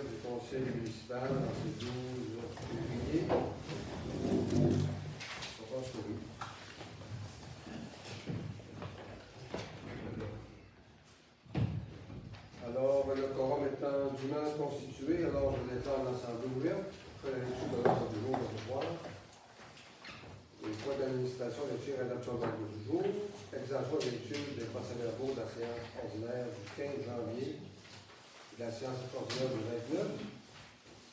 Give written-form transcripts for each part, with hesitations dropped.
du conseil municipal dans ce 12 février. On passe au oui. Alors, le quorum étant dûment constitué, alors je déclare l'Assemblée ouverte. Après la lecture de l'ordre du jour de ce soir. Les points d'administration de tir et d'adoption de l'ordre du jour. Exemption de lecture des procès-verbaux de la séance ordinaire du 15 janvier, de la séance ordinaire du 29.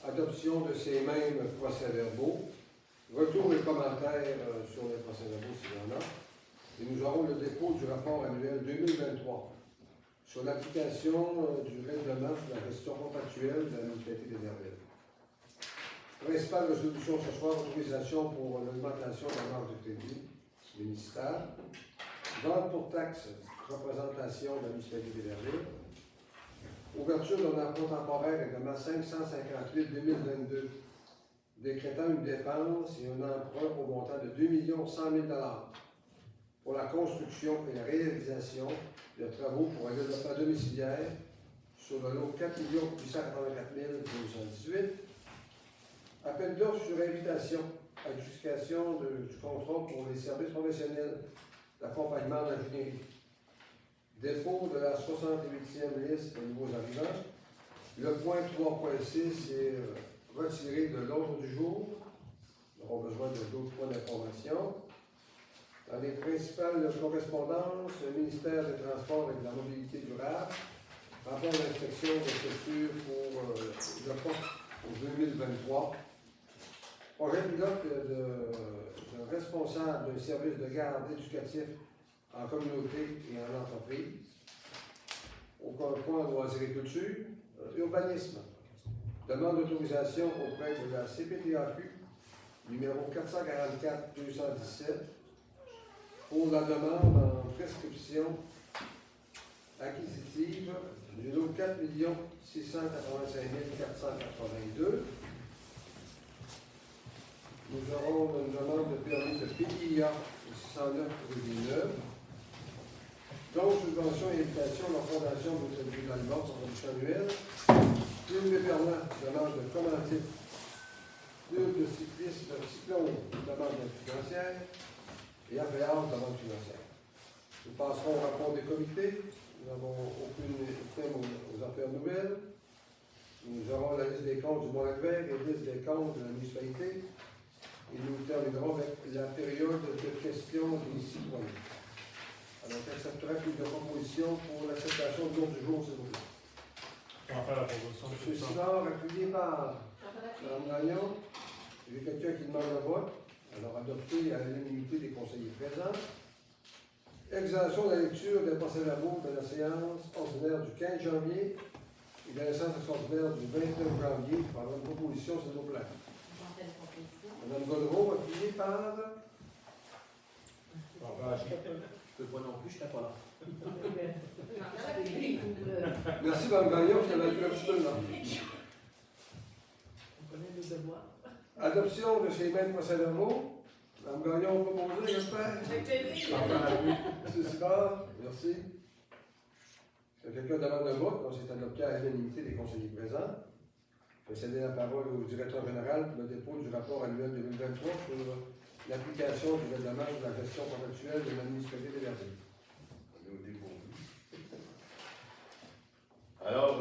Adoption de ces mêmes procès-verbaux. Retour et commentaires sur les procès-verbaux s'il y en a. Et nous aurons le dépôt du rapport annuel 2023 sur l'application du règlement sur la gestion contractuelle de la municipalité d'Héberville. Principale résolution ce soir, autorisation pour l'augmentation de la marge de crédit municipal. Vente pour taxe, représentation de la municipalité d'Héberville. Ouverture d'un emprunt temporaire règlement 558-2022, décrétant une dépense et un emprunt au montant de 2 100 000 $ pour la construction et la réalisation de travaux pour un développement domiciliaire sur le lot 4 884 218. Appel d'offres sur invitation, adjudication du contrat pour les services professionnels d'accompagnement d'ingénierie. Dépôt de la 68e liste des nouveaux arrivants. Le point 3.6 est retiré de l'ordre du jour. Nous aurons besoin de d'autres points d'information. Dans les principales correspondances, le ministère des Transports et de la Mobilité durable, rapport d'inspection de structure pour le poste pour 2023. Projet pilote de responsable d'un service de garde éducatif en communauté et en entreprise. Au point de loisirs-culture, urbanisme. Demande d'autorisation auprès de la CPTAQ, numéro 444-217, pour la demande en prescription acquisitive du lot 4 685 482. Nous aurons une demande de permis de PIA 609 rue Villeneuve. Donc, subvention et invitation à la Fondation de l'Hôtel de l'Albert sur production annuelle. Une Berlin, demande de commandite. Deux de cyclistes, cyclone, demande d'aide financière. Et APR, demande financière. Nous passerons au rapport des comités. Nous n'avons aucune thème aux affaires nouvelles. Nous aurons la liste des comptes du Mont-Lac-Vert et la liste des comptes de la municipalité. Et nous terminerons avec la période de questions des citoyens. Alors, j'accepterai plus de propositions pour l'acceptation de l'ordre du jour, s'il vous plaît. On va faire la proposition. M. Simard, appuyé par Mme Gagnon. J'ai quelqu'un qui demande un vote. Alors, adopté à l'unanimité des conseillers présents. Exemption de la lecture des procès-verbaux de la séance ordinaire du 15 janvier et de la séance extraordinaire du 29 janvier. Par une proposition, s'il vous plaît. Mme Godreau, appuyée par. Je ne peux pas non plus, je n'étais pas là. Merci, Mme Gagnon, qui avait pu un petit peu là. On connaît le devoir. Adoption de ces mêmes procès-verbaux. Mme Gagnon, proposée, j'espère. Avec plaisir. M. Simard, merci. Si quelqu'un demande un vote, donc c'est adopté à l'unanimité des conseillers présents. Je vais céder la parole au directeur général pour le dépôt du rapport annuel 2023 sur l'application du règlement de la gestion contractuelle de la municipalité d'Héberville. Alors,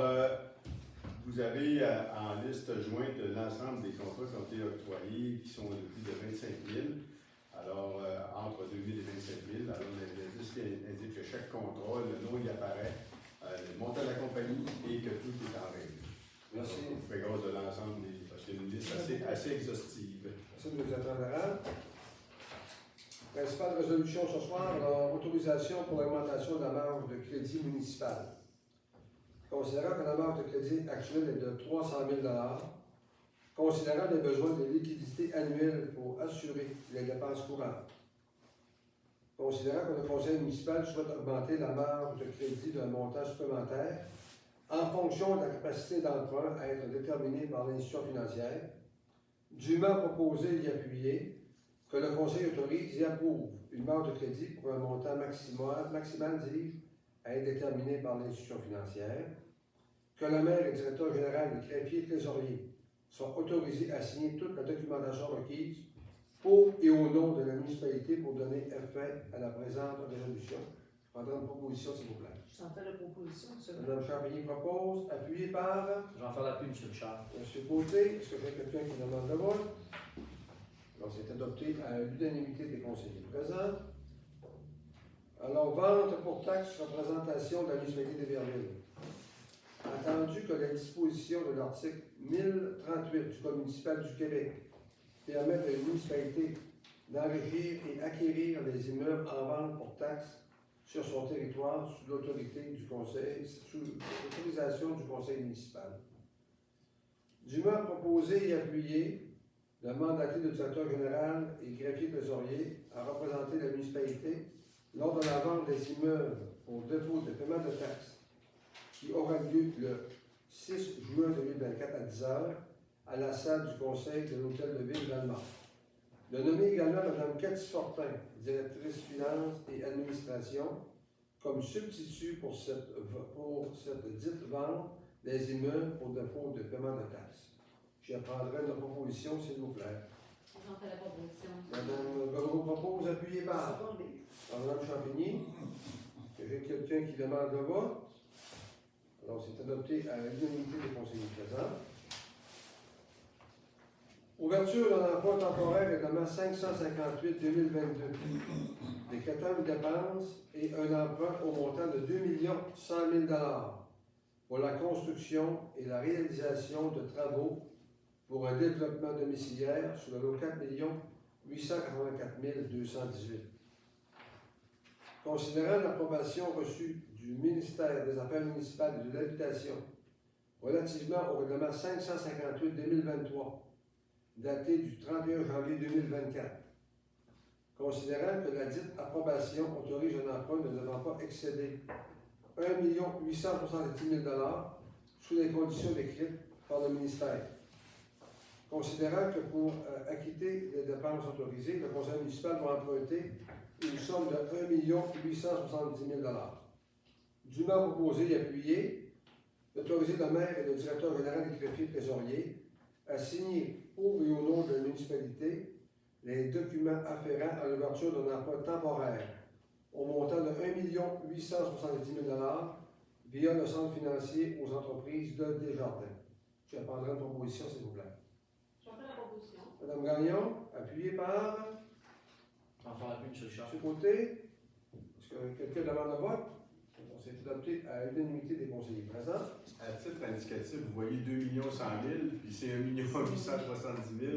vous avez en liste jointe l'ensemble des contrats qui ont été octroyés, qui sont de plus de 25 000. Alors, entre 2 000 et 25 000. Alors, l'indice indique que chaque contrat, le nom y apparaît, le montant de la compagnie et que tout est en règle. Merci. On fait grâce de l'ensemble parce qu'il y a une liste assez exhaustive. Merci, M. le directeur général. Principale résolution ce soir, autorisation pour l'augmentation de la marge de crédit municipal. Considérant que la marge de crédit actuelle est de 300 000 $, considérant les besoins de liquidité annuelle pour assurer les dépenses courantes, considérant que le conseil municipal souhaite augmenter la marge de crédit d'un montant supplémentaire en fonction de la capacité d'emprunt à être déterminée par l'institution financière, dûment proposé et appuyé, que le conseil autorise et approuve une marge de crédit pour un montant maximal à être déterminé par l'institution financière, que le maire et le directeur général, le greffier et le trésorier sont autorisés à signer toute la documentation requise pour et au nom de la municipalité pour donner effet à la présente résolution. Je prendrai une proposition, s'il vous plaît. J'en fais la proposition, monsieur. Mme Champigny propose, appuyé par J'en fais l'appui, monsieur Richard. M. Côté. Est-ce que j'ai quelqu'un qui demande le vote? Alors, c'est adopté à l'unanimité des conseillers présents. Alors, vente pour taxe représentation de la municipalité d'Héberville. Attendu que les dispositions de l'article 1038 du Code municipal du Québec permettent à une municipalité d'enrichir et acquérir les immeubles en vente pour taxe sur son territoire sous l'autorité du conseil, sous l'autorisation du conseil municipal. Dûment proposé et appuyé, le mandaté du directeur général et greffier trésorier a représenté la municipalité lors de la vente des immeubles pour dépôt de paiement de taxes qui aura lieu le 6 juin 2024 à 10 h à la salle du conseil de l'hôtel de ville d'Allemagne. De nommer également Mme Cathy Fortin, directrice finance et administration, comme substitut pour cette dite vente des immeubles pour dépôt de paiement de taxes. Je prendrai une proposition, s'il vous plaît. J'en fais la proposition. Mme Godreau propose, appuyé par Mme Champigny. J'ai quelqu'un qui demande le vote. Alors, c'est adopté à l'unanimité des conseillers présents. Ouverture d'un emploi temporaire règlement 558-2022. Décrétant une dépense et un emprunt au montant de 2 100 000 $ pour la construction et la réalisation de travaux pour un développement domiciliaire sur le lot 4 884 218. Considérant l'approbation reçue du ministère des Affaires municipales et de l'Habitation relativement au règlement 558-2023, daté du 31 janvier 2024, considérant que la dite approbation autorise un emprunt ne devant pas excéder 1 870 000 $ sous les conditions décrites par le ministère. Considérant que pour acquitter les dépenses autorisées, le conseil municipal va emprunter une somme de 1 870 000 $. Dûment proposé et appuyé, d'autoriser le maire et le directeur général des greffiers trésoriers à signer pour et au nom de la municipalité les documents afférents à l'ouverture d'un emploi temporaire au montant de 1 870 000 $ via le centre financier aux entreprises de Desjardins. Je prendrai une proposition, s'il vous plaît. J'en fais la proposition. Mme Gagnon, appuyée par J'en fais l'appui, monsieur Richard. M. Côté. Est-ce que quelqu'un demande le vote? On s'est adopté à l'unanimité des conseillers présents. À titre indicatif, vous voyez 2 100 000, puis c'est 1 870 000.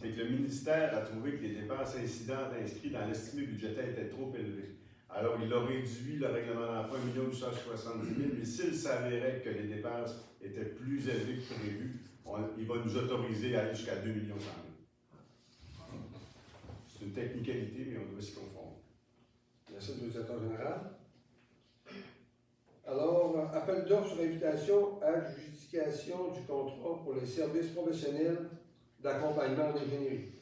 C'est que le ministère a trouvé que les dépenses incidentes inscrites dans l'estimé budgétaire étaient trop élevées. Alors, il a réduit le règlement d'emprunt à 1 870 000, mais s'il s'avérait que les dépenses étaient plus élevées que prévu, il va nous autoriser à aller jusqu'à 2 100 000. C'est une technicalité, mais on doit s'y confondre. Merci, le directeur général. Alors, appel d'offres sur invitation à justification du contrat pour les services professionnels d'accompagnement en ingénierie.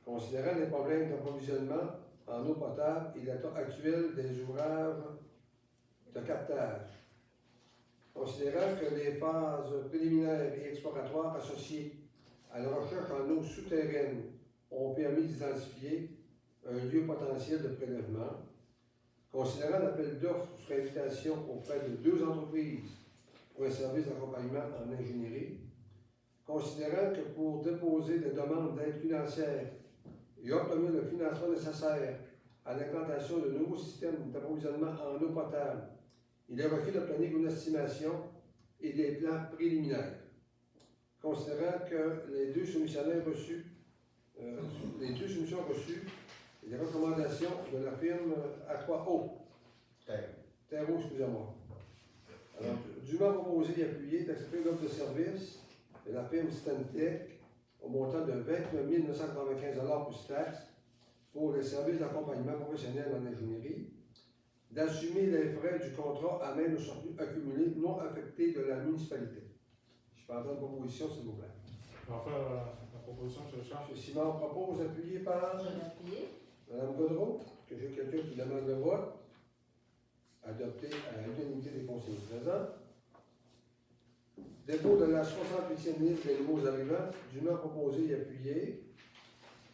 Considérant les problèmes d'approvisionnement en eau potable et l'état actuel des ouvrages de captage. Considérant que les phases préliminaires et exploratoires associées à la recherche en eau souterraine ont permis d'identifier un lieu potentiel de prélèvement. Considérant l'appel d'offres sur invitation auprès de 2 entreprises pour un service d'accompagnement en ingénierie, considérant que pour déposer des demandes d'aide financière et obtenir le financement nécessaire à l'implantation de nouveaux systèmes d'approvisionnement en eau potable, il est requis d'obtenir une estimation et des plans préliminaires. Considérant que les 2 soumissionnaires reçus, les 2 soumissions reçues, et les recommandations de la firme Aqua-Eau. Terreau, excusez-moi. Alors, dûment proposé et appuyé d'accepter l'offre de service de la firme Stantec au montant de 29 995 $ plus taxes pour les services d'accompagnement professionnel en ingénierie, d'assumer les frais du contrat à même le surplus accumulé non affecté de la municipalité. Je peux entendre une proposition, s'il vous plaît. J'en fais la proposition, M. Richard. M. Simon propose, appuyé par Je vais appuyer. Mme Godreau. Est-ce que j'ai quelqu'un qui demande le vote? Adopté à l'unanimité des conseillers présents. Dépôt de la 68e liste des nouveaux arrivants, dûment proposé et appuyé.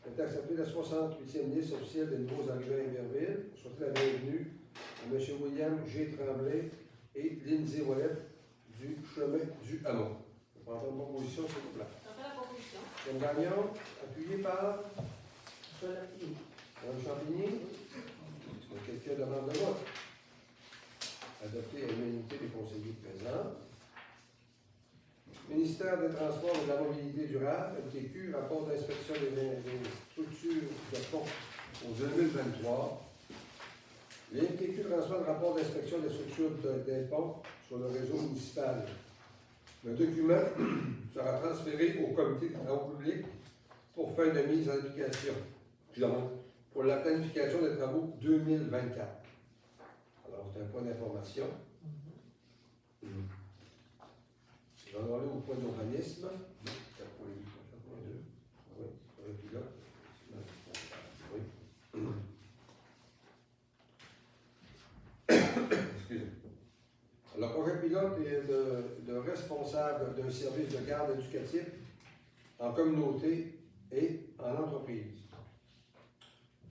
Est accepté la 68e liste officielle des nouveaux arrivants à Iberville. Souhaitez la bienvenue à M. William G. Tremblay et Lindsay Wallet du chemin du Hameau. Je prends une proposition, s'il vous plaît. J'en fais la proposition. Mme Gagnon, appuyé par Champigny. Mme Champigny. Quelqu'un demande de vote. Adopter à l'unanimité des conseillers présents. Ministère des Transports et de la Mobilité durable, MTQ, rapport d'inspection des structures de pont au 2023. Les MTQ transmettent le rapport d'inspection des structures des ponts sur le réseau municipal. Le document sera transféré au comité des travaux publics pour fin de mise en application, pour la planification des travaux 2024. Alors, c'est un point d'information. Je vais aller au point d'urbanisme. 4.2. Oui, le pilote. Oui. Excusez. Le projet pilote est de responsable d'un service de garde éducatif en communauté et en entreprise.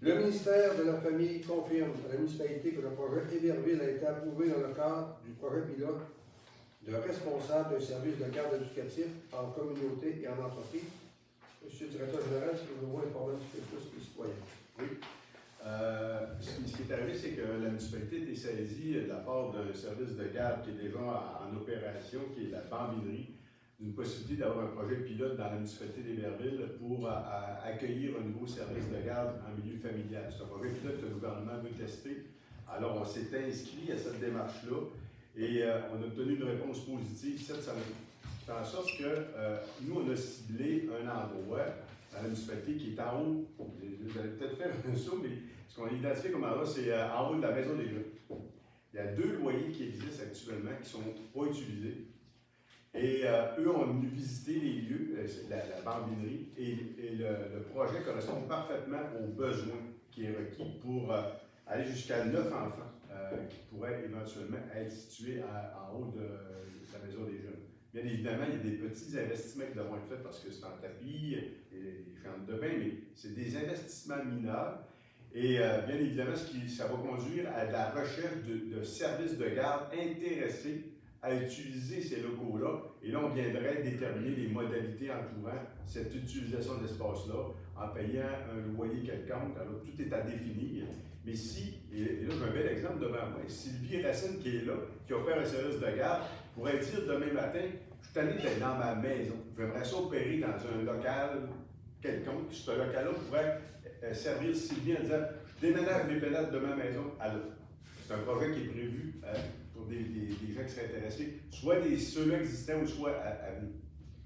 Le ministère de la Famille confirme à la municipalité que le projet Iberville a été approuvé dans le cadre du projet pilote de responsable d'un service de garde éducatif en communauté et en entreprise. Monsieur le directeur général, si vous voulez informer un petit peu plus les citoyens. Oui. Ce qui est arrivé, c'est que la municipalité a été saisie de la part d'un service de garde qui est déjà en opération, qui est la Bambinerie, d'une possibilité d'avoir un projet pilote dans la municipalité d'Iberville pour accueillir un nouveau service de garde en milieu familial. C'est un projet pilote que le gouvernement veut tester. Alors, on s'est inscrit à cette démarche-là et on a obtenu une réponse positive cette semaine. Ce qui fait en sorte que nous, on a ciblé un endroit dans la municipalité qui est en haut. Vous allez peut-être faire un saut, mais ce qu'on a identifié comme endroit, c'est en haut de la maison des jeunes. Il y a 2 loyers qui existent actuellement qui ne sont pas utilisés. Et eux ont venu visiter les lieux, la Bambinerie, et le projet correspond parfaitement aux besoins qui est requis pour aller jusqu'à 9 enfants qui pourraient éventuellement être situés en haut de la maison des jeunes. Bien évidemment, il y a des petits investissements qui devront être faits parce que c'est en tapis, et chambres de bain, mais c'est des investissements mineurs. Et bien évidemment, ça va conduire à de la recherche de services de garde intéressés à utiliser ces locaux-là. Et là, on viendrait déterminer les modalités entourant cette utilisation d'espace-là en payant un loyer quelconque. Alors, tout est à définir. Mais si, et là, j'ai un bel exemple devant moi, Sylvie Racine qui est là, qui opère un service de garde, pourrait dire demain matin, je suis allé d'être dans ma maison. J'aimerais ça opérer dans un local quelconque. Ce local-là pourrait servir Sylvie en disant, je déménage mes pédales de ma maison à l'autre. C'est un projet qui est prévu pour des gens qui seraient intéressés, soit ceux-là existants ou soit à venir.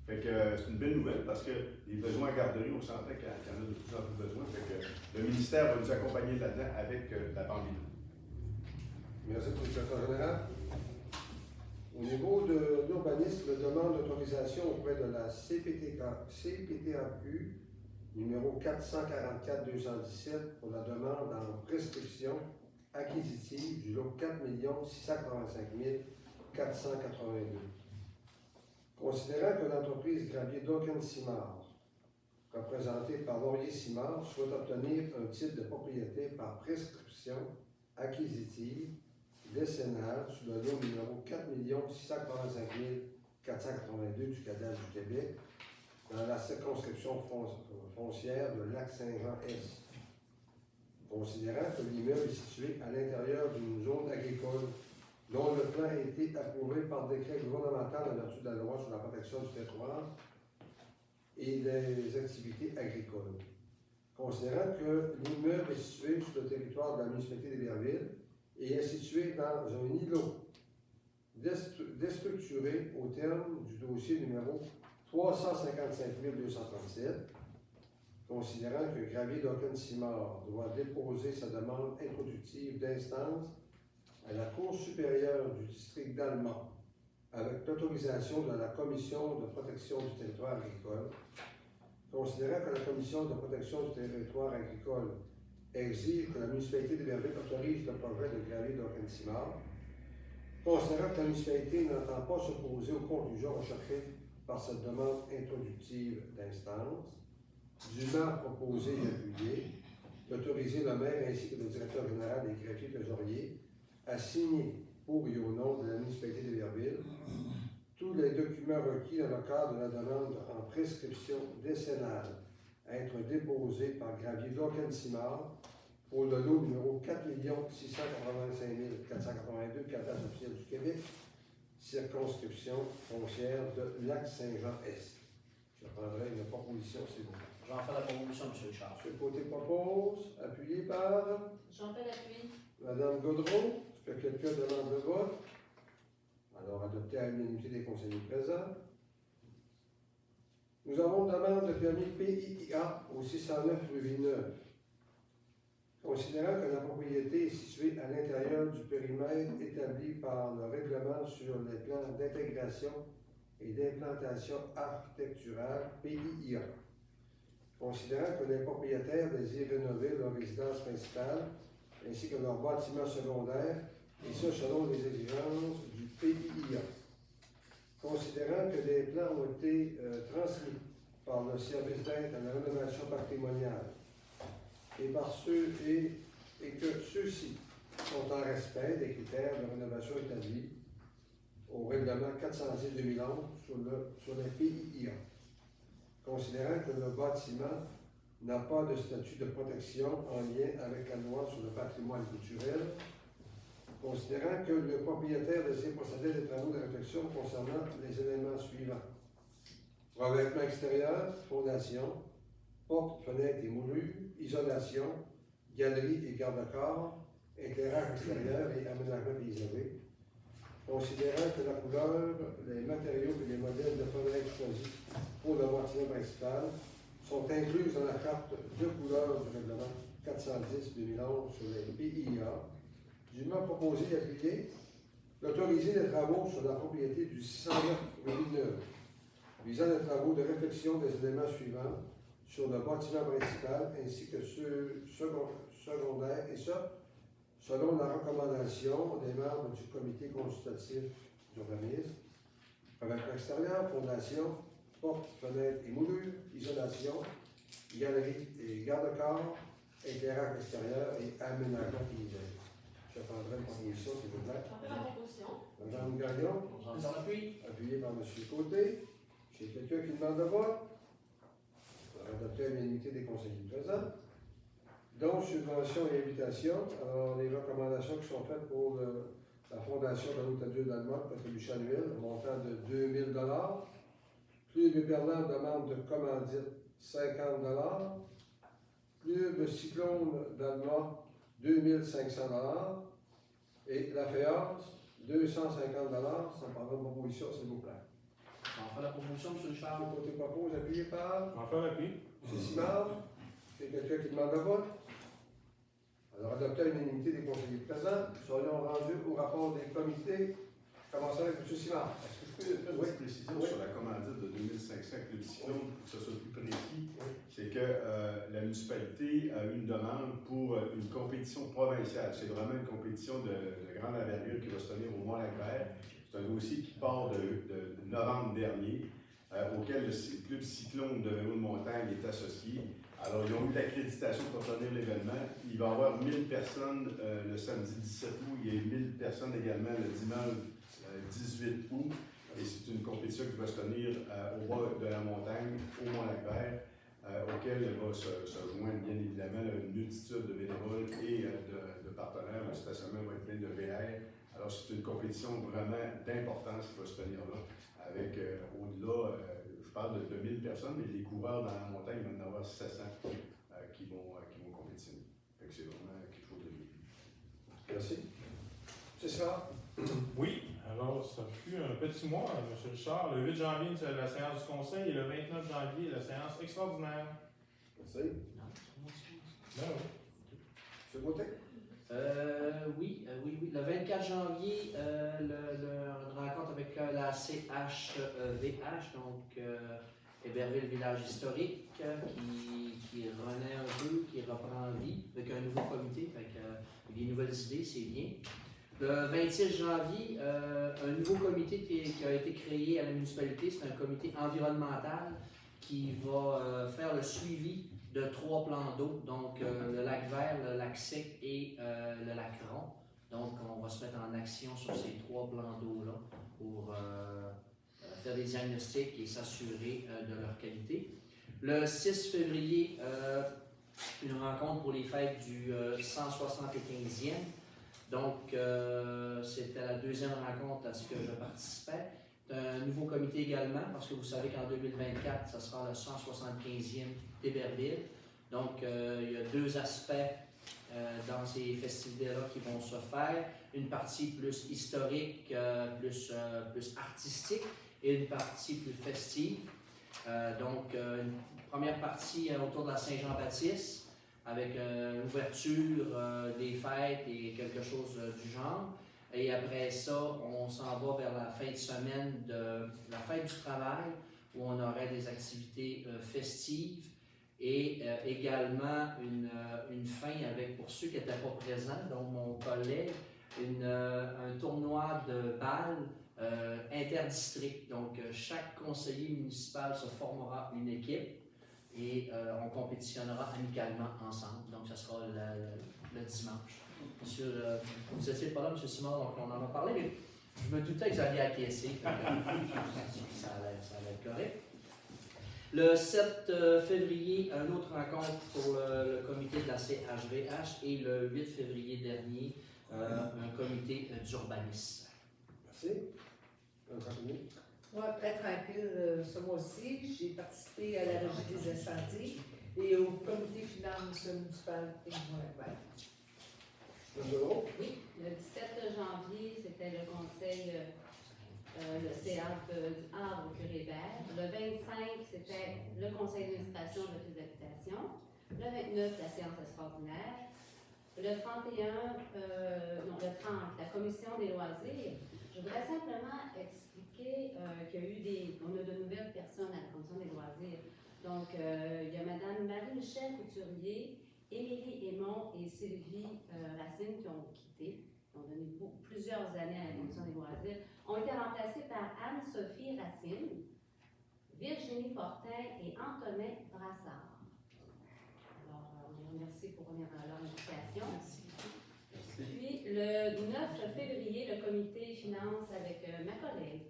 Fait que c'est une belle nouvelle parce que les besoins à garderie, on sentait qu'il y en a de plus en plus besoin. Fait que le ministère va nous accompagner là-dedans avec la pandémie. Merci pour le secrétaire général. Au niveau de l'urbanisme, demande d'autorisation auprès de la CPTAQ numéro 444-217 pour la demande en prescription acquisitive du lot 4 685 482. Considérant que l'entreprise Gravier Duncan Simard, représentée par Laurier Simard, souhaite obtenir un titre de propriété par prescription acquisitive décennale sous le lot numéro 4 685 482 du cadastre du Québec dans la circonscription foncière de Lac-Saint-Jean-Est. Considérant que l'immeuble est situé à l'intérieur d'une zone agricole dont le plan a été approuvé par décret gouvernemental en vertu de la loi sur la protection du territoire et des activités agricoles. Considérant que l'immeuble est situé sur le territoire de la municipalité d'Iberville et est situé dans un îlot déstructuré au terme du dossier numéro 355 237, considérant que Gravier Duncan Simard doit déposer sa demande introductive d'instance à la Cour supérieure du district d'Alma avec l'autorisation de la Commission de protection du territoire agricole, considérant que la Commission de protection du territoire agricole exige que la municipalité d'Iberville autorise le projet de Gravier Duncan Simard, Considérant que la municipalité n'entend pas s'opposer aux conclusions recherchées par cette demande introductive d'instance, dûment proposé et appuyé, d'autoriser le maire ainsi que le directeur général des greffiers trésoriers à signer pour et au nom de la municipalité de Verville tous les documents requis dans le cadre de la demande en prescription décennale à être déposés par Gravier Locan-Simard pour le lot numéro 4 685 482 Catastrophe officielle du Québec, circonscription foncière de Lac-Saint-Jean-Est. Je prendrai une proposition, s'il vous plaît. J'en fais la proposition, M. Richard. M. Côté propose, appuyé par J'en fais l'appui. Mme Gaudreau. Est-ce que quelqu'un demande le vote? Alors, adopté à l'unanimité des conseillers présents. Nous avons une demande de permis PIA au 609 rue Villeneuve. Considérant que la propriété est située à l'intérieur du périmètre établi par le règlement sur les plans d'intégration et d'implantation architecturale PIA. Considérant que les propriétaires désirent rénover leur résidence principale ainsi que leur bâtiment secondaire, et ce selon les exigences du PIA. Considérant que des plans ont été transmis par le service d'aide à la rénovation patrimoniale et que ceux-ci sont en respect des critères de rénovation établis au règlement 410-2011 sur les PIA. Considérant que le bâtiment n'a pas de statut de protection en lien avec la loi sur le patrimoine culturel, considérant que le propriétaire désire procéder à des travaux de réflexion concernant les éléments suivants: revêtement extérieur, fondation, porte, fenêtre et moulure, isolation, galerie et garde-corps, éclairage extérieur et aménagement paysager. Considérant que la couleur, les matériaux et les modèles de fenêtres choisis pour le bâtiment principal sont inclus dans la carte de couleur du règlement 410-2011 sur les PIA, dûment proposé et appuyé, d'autoriser les travaux sur la propriété du 609 rue Villeneuve, visant les travaux de réflexion des éléments suivants sur le bâtiment principal ainsi que ceux secondaires, et ça, selon la recommandation des membres du comité consultatif d'urbanisme, revêtement extérieur, fondation, porte, fenêtre et moulure, isolation, galerie et garde-corps, éclairage extérieur et aménagement paysager. Je prendrai une proposition, s'il vous plaît. J'en fais la proposition. Madame Gagnon, J'en fais l'appui. appuyé par M. Côté. J'ai quelqu'un qui demande le vote. On va adopter à l'unanimité des conseillers présents. Donc, subvention et invitation. Alors, les recommandations qui sont faites pour la Fondation de l'Hôtel Dieu d'Allemagne, contribution annuelle, au montant de 2 000 $. Club Berlin demande de commandite 50 $. Club Cyclone d'Allemagne, 2 500 $. Et la FEAS, 250 $. Ça me prendra une proposition, s'il vous plaît. J'en fais la proposition, M. Richard. M. Côté propose, appuyé par J'en fais l'appui. M. Simard. C'est quelqu'un qui demande le vote. Alors, adopté à l'unanimité des conseillers présents, soyons rendus au rapport des comités. Commençons avec M. Simard. Est-ce que je peux faire une petite précision sur la commandite de 2500 Club Cyclone, pour que ce soit plus précis? C'est que la municipalité a eu une demande pour une compétition provinciale. C'est vraiment une compétition de grande envergure qui va se tenir au Mont-Lac-Vert. C'est un dossier qui part de novembre dernier, auquel le Club Cyclone de vélo de montagne est associé. Alors, ils ont eu l'accréditation pour tenir l'événement. Il va y avoir 1000 personnes le samedi 17 août. Il y a 1000 personnes également le dimanche 18 août. Et c'est une compétition qui va se tenir au bas de la montagne, au Mont-Lac-Vert, auquel va se joindre bien évidemment une multitude de bénévoles et de partenaires. Le stationnement va être plein de VR. Alors, c'est une compétition vraiment d'importance qui va se tenir là, avec au-delà, je parle de 2000 personnes, mais les coureurs dans la montagne, il va y en avoir 700 qui vont compétitionner. Fait que c'est vraiment quelque chose de bien. Merci. C'est ça. Oui, alors ça fut un petit mois, M. Richard. Le 8 janvier, c'est la séance du conseil et le 29 janvier, la séance extraordinaire. Merci. Non, c'est moi aussi. Ben oui. M. Côté. Oui. Le 24 janvier, une rencontre avec la CHVH, donc Héberville Village Historique, qui renaît un peu, qui reprend vie avec un nouveau comité, avec des nouvelles idées, c'est bien. Le 26 janvier, un nouveau comité qui a été créé à la municipalité, c'est un comité environnemental qui va faire le suivi de 3 plans d'eau, donc le lac Vert, le lac Sec et le lac Rond. Donc on va se mettre en action sur ces 3 plans d'eau-là pour faire des diagnostics et s'assurer de leur qualité. Le 6 février, une rencontre pour les fêtes du 175e. Donc, c'était la deuxième rencontre à ce que je participais. Un nouveau comité également, parce que vous savez qu'en 2024, ce sera le 175e d'Héberville. Donc, il y a 2 aspects dans ces festivités-là qui vont se faire. Une partie plus historique, plus artistique, et une partie plus festive. Donc, une première partie autour de la Saint-Jean-Baptiste, avec l'ouverture des fêtes et quelque chose du genre. Et après ça, on s'en va vers la fin de semaine de la fête du travail, où on aurait des activités festives et également une fin avec, pour ceux qui n'étaient pas présents, donc mon collègue, un tournoi de balles interdistrict. Donc, chaque conseiller municipal se formera une équipe et on compétitionnera amicalement ensemble. Donc, ce sera le dimanche. Monsieur, vous n'étiez pas là, M. Simard, donc on en a parlé, mais je me doutais que vous alliez acquiescer. Ça allait être correct. Le 7 février, une autre rencontre pour le comité de la CHVH et le 8 février dernier, un comité d'urbanisme. Merci. Anne-Catherine? Moi, très tranquille ce mois-ci. J'ai participé à la régie des incendies et au comité finance municipal et moi-même. Oui, le 17 janvier, c'était le conseil, le CA du Havre Curé-Vert. Le 25, c'était le conseil d'administration de les habitations. Le 29, la séance extraordinaire. Le 31, le 30, la commission des loisirs. Je voudrais simplement expliquer qu'il y a eu on a de nouvelles personnes à la commission des loisirs. Donc, il y a Mme Marie-Michel Couturier, Émilie Aymon et Sylvie Racine qui ont quitté, qui ont donné plusieurs années à la commission des loisirs, ont été remplacées par Anne-Sophie Racine, Virginie Fortin et Antonin Brassard. Alors, on les remercie pour leur implication. Puis, le 9 février, le comité finance avec ma collègue.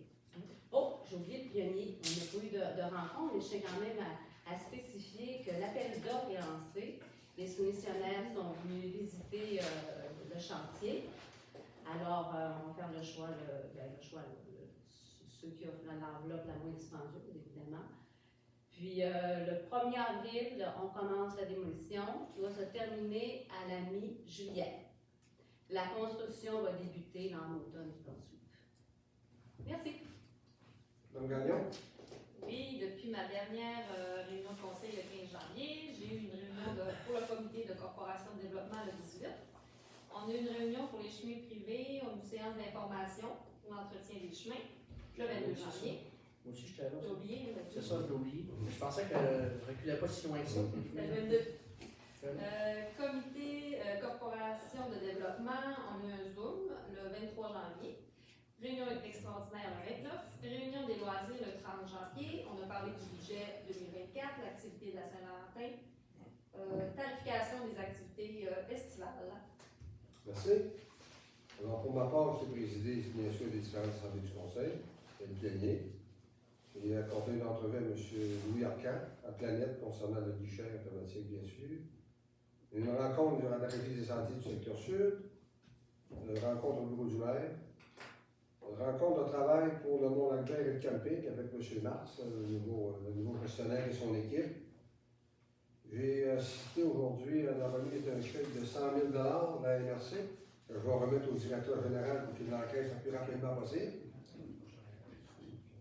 Oh, j'ai oublié le pionnier. On n'a pas eu de rencontre, mais je tiens quand même à spécifier que l'appel d'offres est lancé. Les soumissionnaires sont venus visiter le chantier. Alors, on va faire le choix, ceux qui offrent l'enveloppe la moins dispendieuse, évidemment. Puis, le 1er avril, on commence la démolition qui va se terminer à la mi-juillet. La construction va débuter dans l'automne qui va suivre. Merci. Mme Gagnon? Oui, depuis ma dernière réunion de conseil le 15 janvier, j'ai eu une réunion pour le comité de corporation de développement le 18. On a eu une réunion pour les chemins privés, on a eu une séance d'information pour l'entretien des chemins le 22 janvier. Moi aussi, j'étais là. J'ai oublié. C'est ça, je l'ai oublié. Je pensais qu'elle ne reculait pas si loin que ça. Le 22. Comité corporation de développement, on a eu un Zoom le 23 janvier. Réunion extraordinaire le 29. Réunion des loisirs le 30 janvier. On a parlé du budget 2024, l'activité de la Saint-Valentin, tarification des activités estivales. Merci. Alors, pour ma part, je suis présidé, bien sûr, des différentes assemblées du Conseil, et le plénier. J'ai accordé une entrevue à M. Louis Arcan, à Planète, concernant le guichet automatique, bien sûr. Une rencontre durant la régie des sentiers du secteur sud. Une rencontre au bureau du maire. Une rencontre de travail pour le Mont-Lac-Vert et le camping avec M. Mars, le nouveau gestionnaire et son équipe. J'ai assisté aujourd'hui à la remise d'un chèque de 100 000 de la MRC, que je vais remettre au directeur général pour qu'il l'encaisse le plus rapidement possible.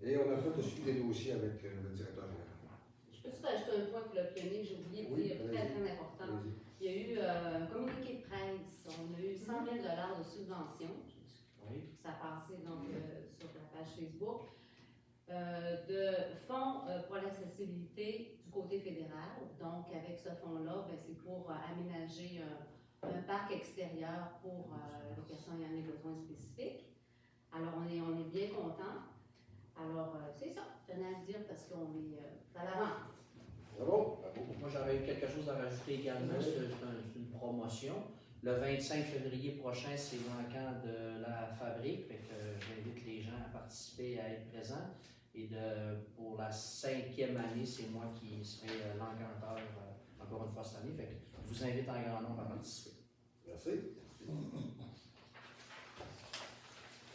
Et on a fait le suivi des dossiers avec le directeur général. Je peux juste ajouter un point pour le pionnier que j'ai oublié de dire, très très important. Il y a eu un communiqué de presse, on a eu 100 000 de subvention. Oui. Ça a passé donc sur la page Facebook. De fonds pour l'accessibilité du côté fédéral. Donc, avec ce fonds-là, c'est pour aménager un parc extérieur pour les personnes ayant des besoins spécifiques. Alors, on est bien contents. Alors, c'est ça, je tenais à le dire parce qu'on est à l'avance. Bravo. Moi, j'aurais eu quelque chose à rajouter également, c'est une promotion. Le 25 février prochain, c'est l'encan de la fabrique, fait que j'invite les gens à participer, à être présents. Et pour la 5e année, c'est moi qui serai l'encanteur encore une fois cette année. Fait que je vous invite en grand nombre à participer. Merci.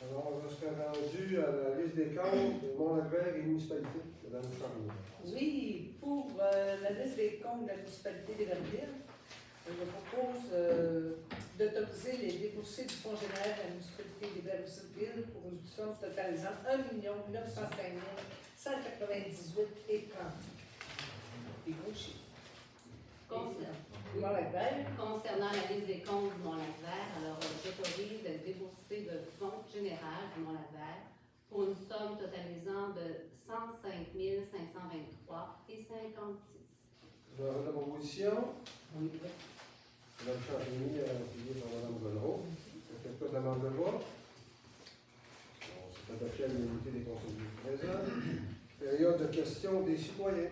Alors, on serait rendu à la liste des comptes de Mont-Lac-Vert et municipalité. Madame Charnier. Oui, pour la liste des comptes de la municipalité d'Évansville, je propose d'autoriser les déboursés du fonds général de la municipalité d'Évansville pour une somme totalisant 1 905 198 et 30. Des gros chiffres. Concernant la liste des comptes du Mont-Lac-Vert, alors j'autorise le déboursé de fonds général du Mont-Lac-Vert pour une somme totalisant de 105 523 et 56. Je vais la proposition. Oui. Madame Charnier, appuyée par Madame Godreau. Quelqu'un demande de vote. Bon, c'est adopté à l'unité des conseillers présents. Période de questions des citoyens.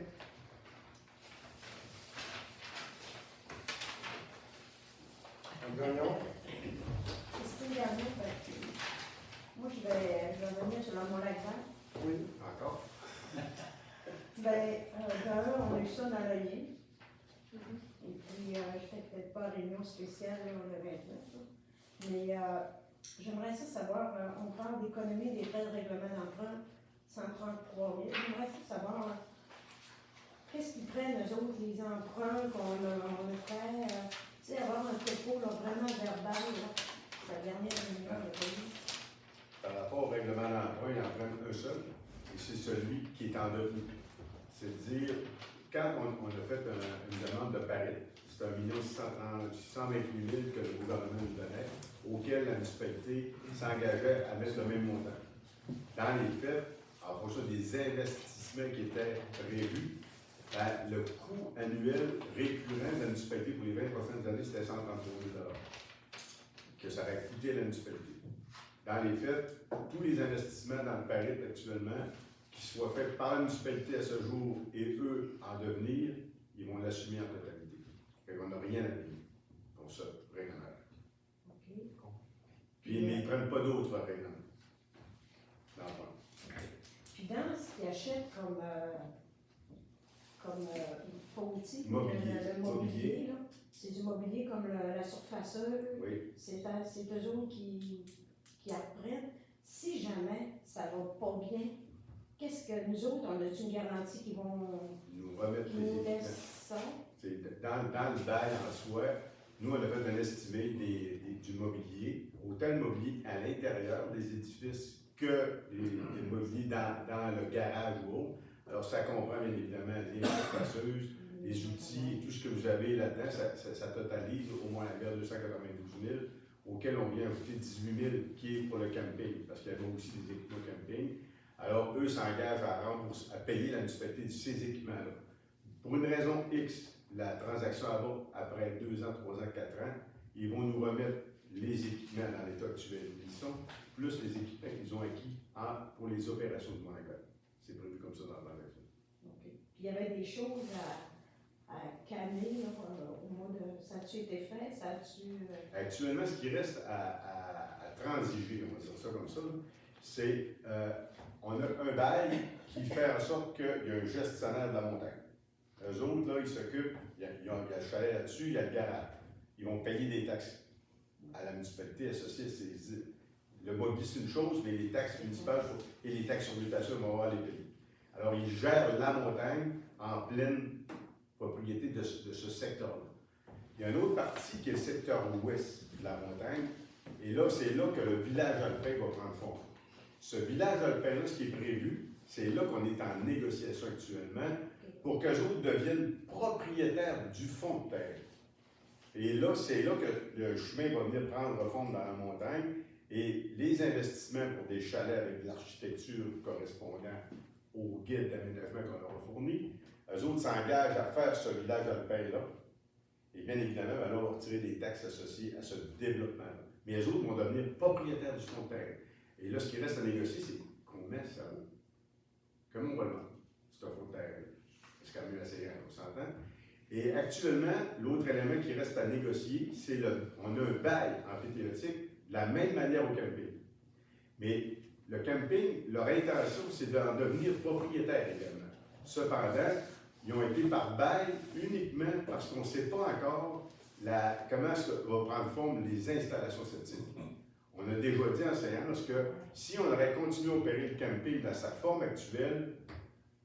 Gagnon. Christine Gagnon, moi je vais revenir sur le Mont-Lac-Vert. Oui, encore. D'un, on a eu ça dans le lien. Et puis, je n'étais peut-être pas en réunion spéciale là, le 29. Là. Mais j'aimerais ça savoir, on parle d'économie des frais de règlement d'emprunt, 133 000. J'aimerais ça savoir, qu'est-ce qu'ils prennent, eux autres, les emprunts qu'on a fait, tu sais, avoir un topo là, vraiment verbal, là. La dernière réunion, il y a pas eu. Par rapport au règlement d'emprunt, il en prend un seul, et c'est celui qui est en devenir. C'est-à-dire, quand on a fait une demande de Paris, c'est 1 628 000 que le gouvernement nous donnait, auquel la municipalité s'engageait à mettre le même montant. Dans les faits, en fonction des investissements qui étaient prévus, le coût annuel récurrent de la municipalité pour les 20 prochaines années, c'était 133 000 que ça aurait coûté à la municipalité. Dans les faits, tous les investissements dans le Paris actuellement, qui soient faits par la municipalité à ce jour et eux en devenir, ils vont l'assumer en totalité. Fait qu'on n'a rien à payer pour ça, règlement. OK. Puis mais ils ne prennent pas d'autres règlements. Puis dans ce qu'ils achètent comme outil, Mobilier. le mobilier, là, c'est du mobilier comme la surfaceuse. Oui. C'est eux autres qui apprennent. Si jamais ça va pas bien, qu'est-ce que nous autres, on a une garantie qu'ils vont Nous remettre qui les nous équipements. laissent ça? Dans le bail en soi, nous, on a fait un estimé du mobilier, autant le mobilier à l'intérieur des édifices que les mobiliers dans le garage ou autre. Alors, ça comprend bien évidemment les surfaceuses, les outils et tout ce que vous avez là-dedans, ça totalise au moins la guerre 292 000, auquel on vient ajouter 18 000 qui est pour le camping, parce qu'il y avait aussi des équipements camping. Alors, eux s'engagent à payer la municipalité de ces équipements-là. Pour une raison X, la transaction avant, après 2 ans, 3 ans, 4 ans, ils vont nous remettre les équipements dans l'état actuel où ils sont, plus les équipements qu'ils ont acquis pour les opérations du Mont-Lac-Vert. C'est prévu comme ça dans la transaction. OK. Puis il y avait des choses à calmer là, au mois de. Ça a-tu été fait? Ça a-tu. Actuellement, ce qui reste à transiger, on va dire ça comme ça, c'est on a un bail qui fait en sorte qu'il y a un gestionnaire de la montagne. Eux autres, là, ils s'occupent, il y a le chalet là-dessus, il y a le garage. Ils vont payer des taxes à la municipalité associée à ces îles. Le mobilier, c'est une chose, mais les taxes municipales et les taxes sur l'habitation vont avoir les payer. Alors, ils gèrent la montagne en pleine propriété de ce secteur-là. Il y a une autre partie qui est le secteur ouest de la montagne, et là, c'est là que le village alpin va prendre fond. Ce village alpin-là, ce qui est prévu, c'est là qu'on est en négociation actuellement pour qu'eux autres deviennent propriétaires du fond de terre. Et là, c'est là que le chemin va venir prendre fond dans la montagne et les investissements pour des chalets avec de l'architecture correspondant au guide d'aménagement qu'on leur a fourni, eux autres s'engagent à faire ce village alpin-là. Et bien évidemment, ben là, on va retirer des taxes associées à ce développement-là. Mais les autres vont devenir propriétaires du fonds de terrain. Et là, ce qui reste à négocier, c'est qu'on met ça où? Comment on va le vendre, ce fonds de terrain? C'est quand même assez grand, on s'entend. Et actuellement, l'autre élément qui reste à négocier, c'est on a un bail amphithéotique de la même manière au camping. Mais le camping, leur intention, c'est d'en devenir propriétaire également. Cependant, ils ont été par bail uniquement parce qu'on ne sait pas encore comment va prendre forme les installations septiques. On a déjà dit en séance que si on aurait continué à opérer le camping dans sa forme actuelle,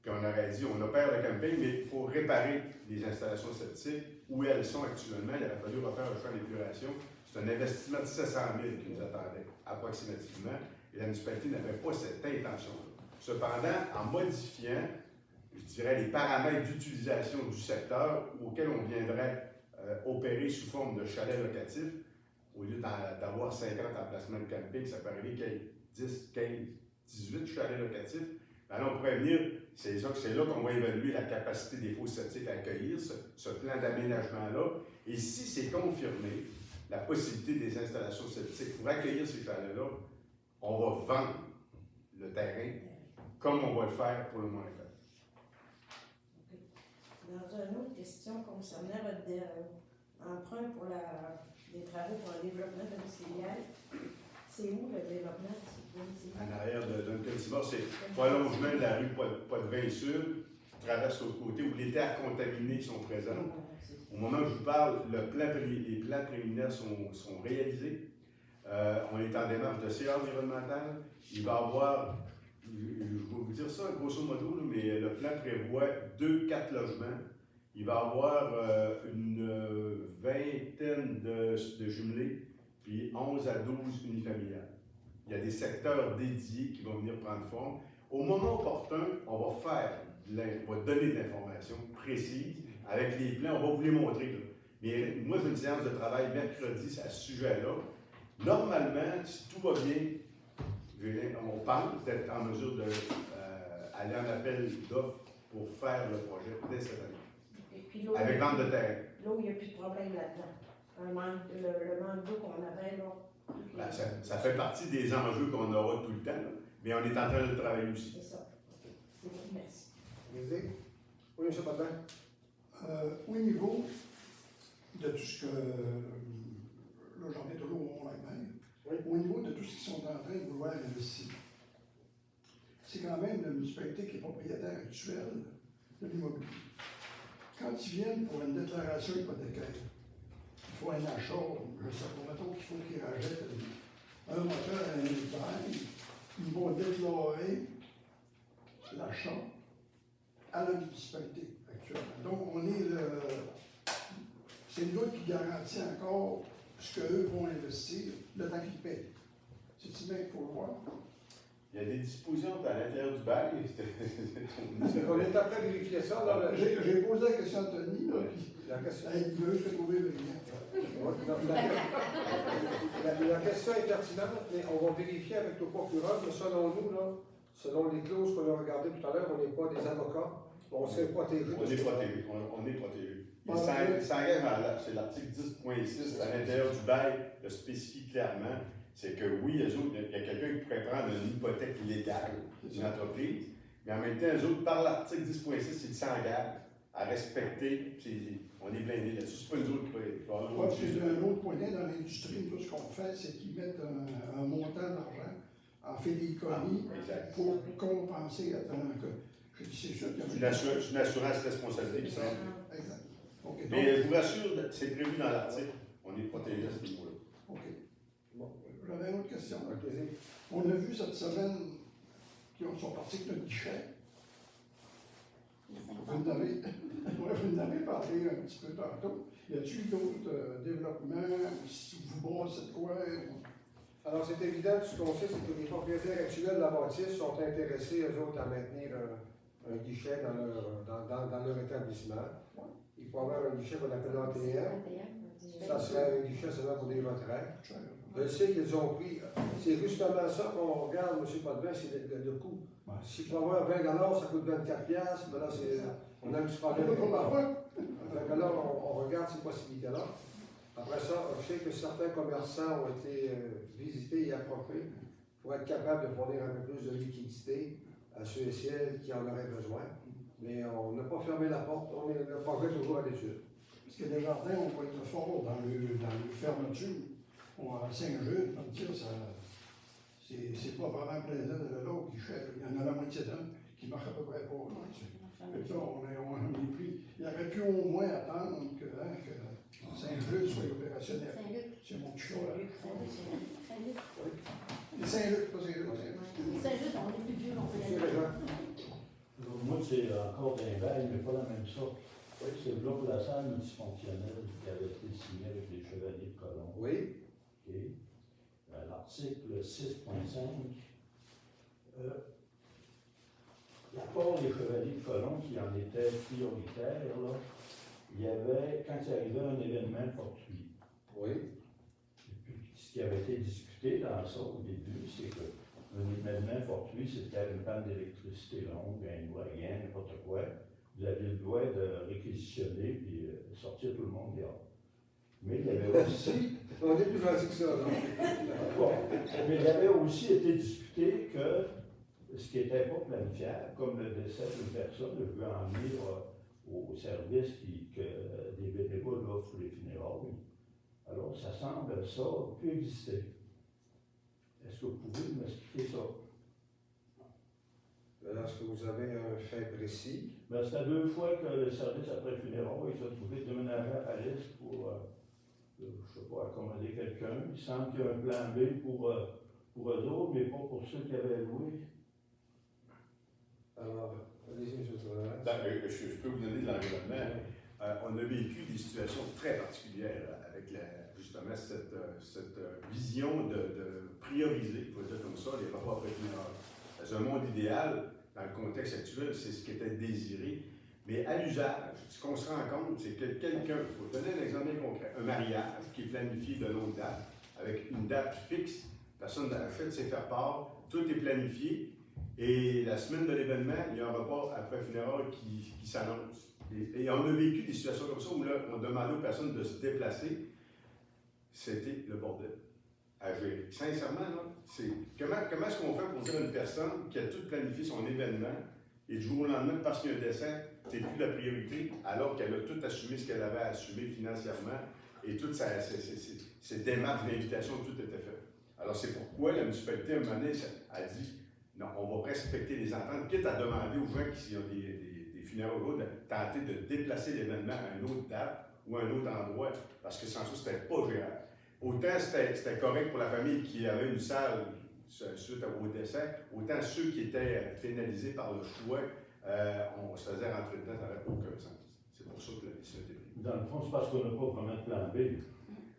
puis on aurait dit on opère le camping, mais il faut réparer les installations septiques où elles sont actuellement, il aurait fallu refaire un champ d'épuration. C'est un investissement de 700 000 qui nous attendait, approximativement, et la municipalité n'avait pas cette intention-là. Cependant, en modifiant, je dirais, les paramètres d'utilisation du secteur auxquels on viendrait opérer sous forme de chalet locatif, au lieu d'avoir 50 emplacements de camping, ça peut arriver qu'il y ait 10, 15, 18 chalets locatifs. Ben là, on pourrait venir, c'est là qu'on va évaluer la capacité des fosses septiques à accueillir ce plan d'aménagement-là. Et si c'est confirmé, la possibilité des installations septiques pour accueillir ces chalets-là, on va vendre le terrain comme on va le faire pour le moment. Dans une autre question concernant votre emprunt pour les travaux pour le développement domiciliaire, c'est où le développement domiciliaire? En arrière de Duncan-Simard, c'est prolongement de la rue Poitevin-Sud, traverse l'autre côté où les terres contaminées sont présentes. Au moment où je vous parle, les plans préliminaires sont réalisés. On est en démarche de CA environnemental. Il va y avoir, je vais vous dire ça grosso modo, mais le plan prévoit 2-4 logements. Il va y avoir une vingtaine de jumelés, puis 11 à 12 unifamiliales. Il y a des secteurs dédiés qui vont venir prendre forme. Au moment opportun, on va donner de l'information précise avec les plans, on va vous les montrer. Là. Mais moi, j'ai une séance de travail mercredi à ce sujet-là. Normalement, si tout va bien, on pense d'être en mesure d'aller en appel d'offres pour faire le projet dès cette année. Et puis avec vente de terrain. Là où il n'y a plus de problème là-dedans. Le manque d'eau qu'on avait là. Ben, ça fait partie des enjeux qu'on aura tout le temps, là. Mais on est en train de travailler aussi. C'est ça. C'est bon, merci. Oui, M. Potvin. Au niveau de tout ce que, là j'en ai toujours au même, Oui. au niveau de tout ce qu'ils sont en train de vouloir investir, c'est quand même la municipalité qui est propriétaire actuelle de l'immobilier. Quand ils viennent pour une déclaration hypothécaire, il faut un achat, je sais pas, mettons qu'il faut qu'ils rachètent un moteur à un hectare, ils vont déclarer l'achat à la municipalité actuellement. Donc, c'est nous qui garantit encore ce qu'eux vont investir le temps qu'ils payent. C'est-tu bien qu'il faut le voir? Il y a des dispositions à l'intérieur du bail. On est en train de vérifier ça. Là, J'ai posé la question à Anthony, là, puis la question. il veut juste trouver le lien. La question est pertinente, mais on va vérifier avec le procureur que selon nous, là, selon les clauses qu'on a regardées tout à l'heure, on n'est pas des avocats, on serait protégé. On est protégé. On est protégé. Il s'engage c'est l'article 10.6 à l'intérieur du bail, le spécifie clairement. C'est que oui, eux autres, il y a quelqu'un qui pourrait prendre une hypothèque légale d'une entreprise, mais en même temps, eux autres, par l'article 10.6, ils s'engagent à respecter, on est blindés là-dessus. C'est pas nous autres qui va avoir C'est un autre point dans l'industrie, tout ce qu'on fait, c'est qu'ils mettent un montant d'argent en fideicommis pour compenser à tel cas. Je dis, c'est sûr qu'il y a une assurance responsabilité qui s'en exact. Okay, mais je vous rassure, c'est prévu dans l'article. On est protégé à ce niveau-là. OK. Bon, j'avais une autre question. Avec plaisir. On a vu cette semaine qu'ils sont partis avec notre guichet. Vous en avez parlé un petit peu tantôt. Y a-t-il d'autres développements? Si vous brossez de quoi? Alors, c'est évident, ce qu'on sait, c'est que les propriétaires actuels de la bâtisse sont intéressés, eux autres, à maintenir un guichet dans leur établissement. Il faut avoir un guichet qu'on appelle ATM. Ça serait un guichet seulement pour des retraites. Je sais qu'ils ont pris, c'est justement ça qu'on regarde, M. Potvin, c'est le coût. Si pour avoir 20 ça coûte 24 piastres, ben là, on a un petit problème. Alors, on regarde ces possibilités-là. Après ça, je sais que certains commerçants ont été visités et approchés pour être capables de fournir un peu plus de liquidité à ceux et celles qui en auraient besoin. Mais on n'a pas fermé la porte, le projet est toujours à l'étude. Parce que les jardins, on va être fort dans le fermeture. On a 5 jeux, comme ça, c'est pas vraiment plaisant de l'autre qui cherche. Il y en a la moitié d'un qui marche à peu près pas. Là, et ça, on est pris. Il aurait pu au moins attendre que Saint-Luc soit opérationnel. C'est mon petit choix. Saint-Luc. Et Saint-Luc, pas Saint-Luc. Saint-Luc, on est plus vieux, on peut y aller. Moi, c'est encore un bail, mais pas la même sorte. C'est le bloc de la salle multifonctionnelle qui avait été signé avec les Chevaliers de Colomb. Oui. OK. L'article 6.5. L'apport des Chevaliers de Colomb, qui en était prioritaire, là, il y avait, quand il arrivait un événement fortuit. Oui. Et puis, ce qui avait été discuté dans ça au début, c'est qu'un événement fortuit, c'était une panne d'électricité longue, un ouragan, n'importe quoi. Vous aviez le droit de réquisitionner et sortir tout le monde dehors. Mais il y avait aussi. On est plus gentil que ça, là. Bon. Mais il avait aussi été discuté que ce qui n'était pas planifiable, comme le décès d'une personne, je veux en venir au service que des bénévoles offrent pour les funérailles. Alors, ça semble, ça peut exister. Est-ce que vous pouvez m'expliquer ça? Est-ce que vous avez un fait précis? Ben, c'était 2 fois que le service après funérailles s'est trouvé déménager à Paris pour, je ne sais pas, accommoder quelqu'un. Il semble qu'il y a un plan B pour eux autres, mais pas pour ceux qui avaient loué. Alors, allez-y, M. Tourelle. Je peux vous donner de l'environnement. On a vécu des situations très particulières avec justement cette vision de prioriser, pour dire comme ça, les rapports après funérailles. Dans un monde idéal, dans le contexte actuel, c'est ce qui était désiré. Mais à l'usage, ce qu'on se rend compte, c'est que quelqu'un, pour donner un exemple concret, un mariage qui est planifié de longue date, avec une date fixe, personne n'a fait de ses faire part, tout est planifié, et la semaine de l'événement, il y a un report après funérailles qui s'annonce. Et on a vécu des situations comme ça où là, on demandait aux personnes de se déplacer. C'était le bordel à gérer. Sincèrement, là, c'est comment est-ce qu'on fait pour dire à une personne qui a tout planifié son événement et du jour au lendemain, parce qu'il y a un décès, c'est plus la priorité, alors qu'elle a tout assumé ce qu'elle avait assumé financièrement et toutes ses démarches d'invitation, tout était fait. Alors c'est pourquoi la municipalité, à un moment donné, a dit non, on va respecter les ententes, quitte à demander aux gens qui ont des funérailles de tenter de déplacer l'événement à une autre date ou à un autre endroit, parce que sans ça, c'était pas gérable. Autant c'était correct pour la famille qui avait une salle suite au décès, autant ceux qui étaient pénalisés par le choix, on se faisait rentrer dedans, ça n'avait aucun sens. C'est pour ça que la décision a été prise. Dans le fond, c'est parce qu'on n'a pas vraiment de plan B.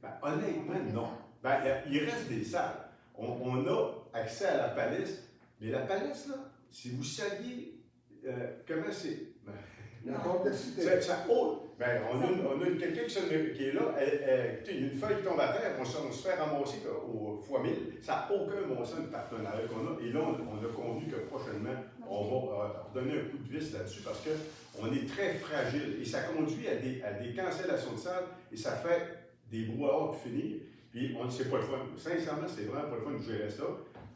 Ben, honnêtement, non. Ben, il reste des salles. On a accès à la palisse, mais la palisse, là, si vous saviez comment c'est. La complexité. Ça haute. Ben, on a quelqu'un qui est là, écoutez, il y a une feuille qui tombe à terre, on se fait ramasser au fois 1000. Ça n'a aucun bon sens de partenariat qu'on a. Et là, on a convenu que prochainement, on va donner un coup de vis là-dessus parce qu'on est très fragile. Et ça conduit à des cancellations de salles et ça fait des brouhaha pour finir. Puis, c'est pas le fun. Sincèrement, c'est vraiment pas le fun de gérer ça.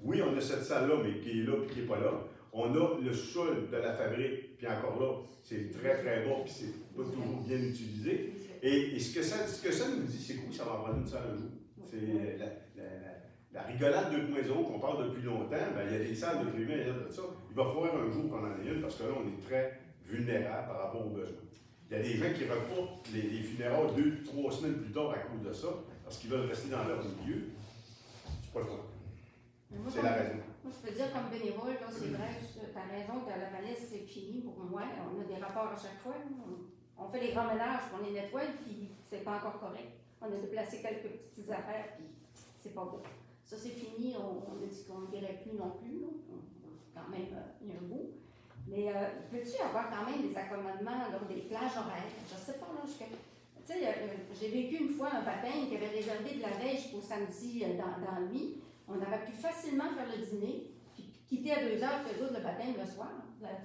Oui, on a cette salle-là, mais qui est là et qui n'est pas là. On a le sol de la fabrique, puis encore là, c'est très très bas, puis c'est pas toujours bien utilisé. Et ce que ça nous dit, c'est que oui, ça va en prendre une salle un jour. C'est la rigolade 2.0 qu'on parle depuis longtemps, ben, il y a des salles de privé derrière de ça. Il va falloir un jour qu'on en ait une, parce que là, on est très vulnérable par rapport aux besoins. Il y a des gens qui reportent les funérailles 2-3 semaines plus tard à cause de ça, parce qu'ils veulent rester dans leur milieu. C'est pas le fun. C'est la raison. Moi, je peux dire comme bénévole, là, c'est vrai, tu as raison que la palisse, c'est fini pour moi. On a des rapports à chaque fois. On fait les grands ménages, on les nettoie, puis c'est pas encore correct. On a déplacé quelques petites affaires, puis c'est pas bon. Ça, c'est fini. On a dit qu'on n'irait plus non plus. Là. Quand même, il y a un bout. Mais peux-tu avoir quand même des accommodements, là, des plages horaires? Je sais pas, là, tu sais, j'ai vécu une fois un baptême qui avait réservé de la veille jusqu'au samedi dans la nuit. On aurait pu facilement faire le dîner, puis quitter à 2 heures, résoudre le baptême le soir.